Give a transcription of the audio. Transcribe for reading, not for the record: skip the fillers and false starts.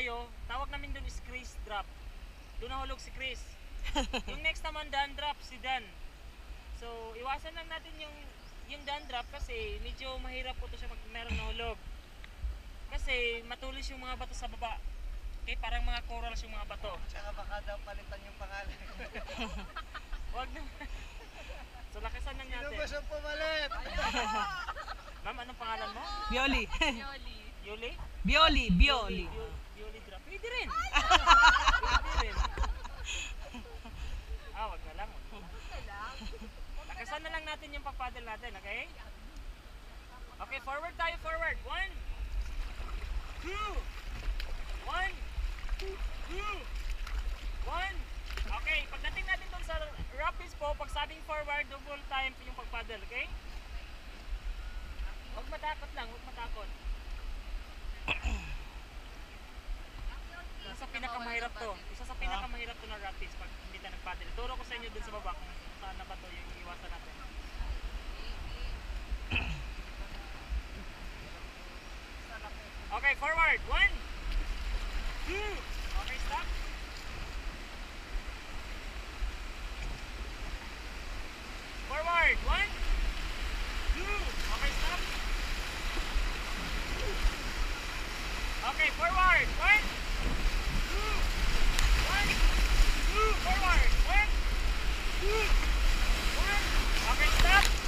tayo, tawag namin doon is Chris drop. Doon nahulog si Chris. Yung next naman Dan drop, si Dan. So iwasan lang natin yung Dan drop kasi medyo mahirap po to siya pag meron nahulog. Kasi matulis yung mga bato sa baba. Okay, parang mga corals yung mga bato. Tsaka baka daw palitan yung pangalan. Wag na. So lakasan lang natin. Sino ba siyang pumalit? Ma'am, anong pangalan mo? Bioli. Yuli? Bioli. Yuli drop. Pwede rin. Pwede rin. Wag na lang. Lakasan na lang natin yung pagpaddle natin, okay? Okay, forward tayo, forward. 1, 2, 1, 2, 1. Okay, pagdating natin doon sa rapids po, pag sabing forward, double time yung pagpaddle, okay? Huwag matakot lang, huwag matakot. Isa sa pinakamahirap to. Isa sa pinakamahirap to na rapids pag hindi tayo nagpaddle. Turo ko sa inyo dun sa baba kung saan na ba to yung iwasan natin. Okay, forward. 1, 2. Okay, stop. Forward. 1, 2. Okay, stop. Okay, forward. 1, 2. 1, 2. Forward. 1, 2. 1. Okay, stop.